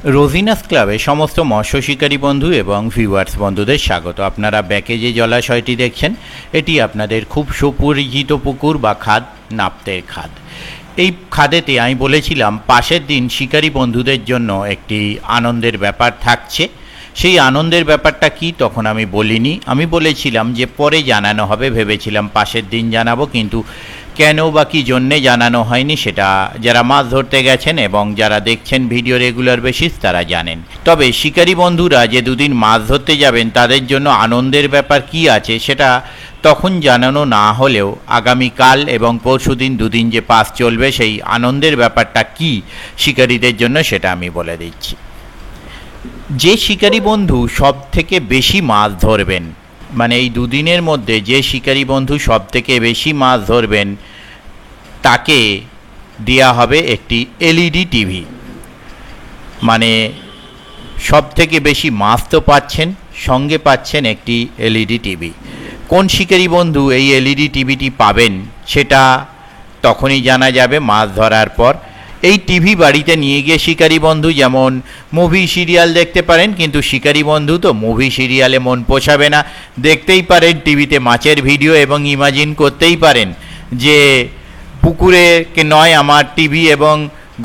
রোজিনাস ক্লাবে সমস্ত মৎস্য শিকারী বন্ধু এবং ভিউয়ার্স বন্ধুদের স্বাগত। আপনারা ব্যাকে যে জলাশয়টি দেখছেন এটি আপনাদের খুব সুপরিচিত পুকুর বা খাদ, নাপ্তের খাদ। এই খাদেতে আমি বলেছিলাম পাশের দিন শিকারী বন্ধুদের জন্য একটি আনন্দের ব্যাপার থাকছে। সেই আনন্দের ব্যাপারটা কি তখন আমি বলিনি, আমি বলেছিলাম যে পরে জানানো হবে, ভেবেছিলাম পাশের দিন জানাবো, কিন্তু কেন বা কী জন্যে জানানো হয়নি সেটা যারা মাছ ধরতে গেছেন এবং যারা দেখছেন ভিডিও রেগুলার বেসিস তারা জানেন। তবে শিকারী বন্ধুরা যে দুদিন মাছ ধরতে যাবেন তাদের জন্য আনন্দের ব্যাপার কি আছে সেটা তখন জানানো না হলেও আগামীকাল এবং পরশুদিন দুদিন যে পাস চলবে সেই আনন্দের ব্যাপারটা কি শিকারীদের জন্য সেটা আমি বলে দিচ্ছি। যে শিকারী বন্ধু সব থেকে বেশি মাছ ধরবেন, মানে এই দুদিনের মধ্যে যে শিকারী বন্ধু সব থেকে বেশি মাছ ধরবেন তাকে দেয়া হবে একটি এলইডি টিভি। মানে সব থেকে বেশি মাছ তো পাচ্ছেন, সঙ্গে পাচ্ছেন একটি এলইডি টিভি। কোন শিকারী বন্ধু এই এলইডি টিভিটি পাবেন সেটা তখনই জানা যাবে মাছ ধরার পর। এই টিভি বাড়িতে নিয়ে গিয়ে শিকারী বন্ধু যেমন মুভি সিরিয়াল দেখতে পারেন, কিন্তু শিকারী বন্ধু তো মুভি সিরিয়ালে মন পোষাবে না, দেখতেই পারেন টিভিতে মাছের ভিডিও এবং ইমাজিন করতেই পারেন যে পুকুরে নয় আমার টিভি এবং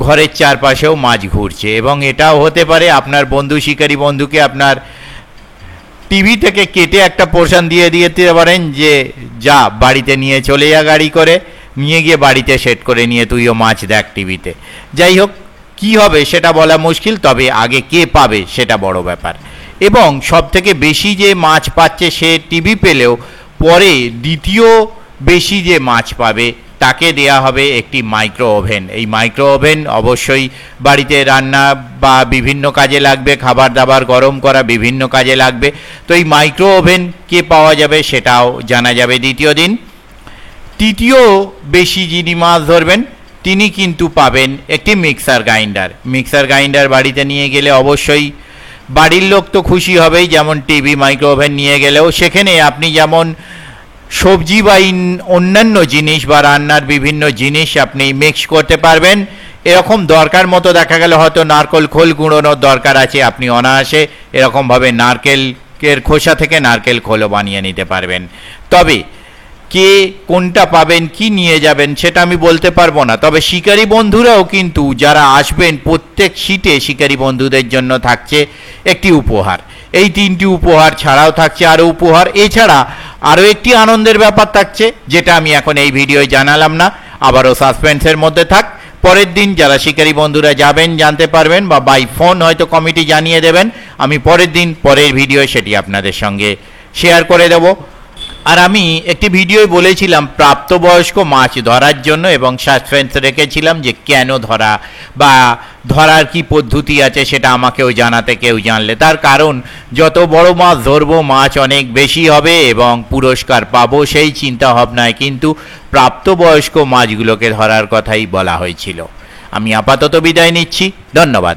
ঘরের চারপাশেও মাছ ঘুরছে। এবং এটাও হতে পারে আপনার বন্ধু শিকারী বন্ধুকে আপনার টিভি থেকে কেটে একটা পোর্শন দিয়ে দিতে পারেন যে যা বাড়িতে নিয়ে চলে যা, গাড়ি করে নিয়ে গিয়ে বাড়িতে সেট করে নিয়ে তুইও মাছ দেখ টিভিতে। যাই হোক, কী হবে সেটা বলা মুশকিল, তবে আগে কে পাবে সেটা বড় ব্যাপার। এবং সব থেকে বেশি যে মাছ পাচ্ছে সে টিভি পেলেও পরে দ্বিতীয় বেশি যে মাছ পাবে তাকে দেয়া হবে একটি মাইক্রো ওভেন। এই মাইক্রো ওভেন অবশ্যই বাড়িতে রান্না বা বিভিন্ন কাজে লাগবে, খাবার দাবার গরম করা বিভিন্ন কাজে লাগবে। তো এই মাইক্রো ওভেন কে পাওয়া যাবে সেটাও জানা যাবে দ্বিতীয় দিন। তৃতীয় বেশি যিনি মাছ ধরবেন তিনি কিন্তু পাবেন একটি মিক্সার গ্রাইন্ডার। মিক্সার গ্রাইন্ডার বাড়িতে নিয়ে গেলে অবশ্যই বাড়ির লোক তো খুশি হবেই, যেমন টিভি মাইক্রো ওভেন নিয়ে গেলেও সেখানে আপনি যেমন সবজি বা অন্যান্য জিনিস বা রান্নার বিভিন্ন জিনিস আপনি মিক্স করতে পারবেন। এরকম দরকার মতো দেখা গেল হয়তো নারকেল খোল গুঁড়োনোর দরকার আছে, আপনি অনায়াসে এরকমভাবে নারকেলের খোসা থেকে নারকেল খোলও বানিয়ে নিতে পারবেন। তবে কে কোনটা পাবেন কি নিয়ে যাবেন সেটা আমি বলতে পারবো না। তবে শিকারী বন্ধুরাও কিন্তু যারা আসবেন প্রত্যেক সিটে শিকারী বন্ধুদের জন্য থাকছে একটি উপহার। এই তিনটি উপহার ছাড়াও থাকছে আরও উপহার। এছাড়া আরও একটি আনন্দের ব্যাপার থাকছে যেটা আমি এখন এই ভিডিওয় জানালাম না, আবারও সাসপেন্সের মধ্যে থাক। পরের দিন যারা শিকারী বন্ধুরা যাবেন জানতে পারবেন বা বাই ফোন হয়তো কমিটি জানিয়ে দেবেন। আমি পরের দিন পরের ভিডিও সেটি আপনাদের সঙ্গে শেয়ার করে দেব। আর আমি একটি ভিডিওয় বলেছিলাম প্রাপ্তবয়স্ক মাছ ধরার জন্য এবং সাসপেন্স রেখেছিলাম যে কেন ধরা বা ধরার কি পদ্ধতি আছে সেটা আমাকেও জানাতে কেউ জানলে। তার কারণ যত বড় মাছ ধরবো মাছ অনেক বেশি হবে এবং পুরস্কার পাবো সেই চিন্তা ভাবনায় কিন্তু প্রাপ্তবয়স্ক মাছগুলোকে ধরার কথাই বলা হয়েছিল। আমি আপাতত বিদায় নিচ্ছি, ধন্যবাদ।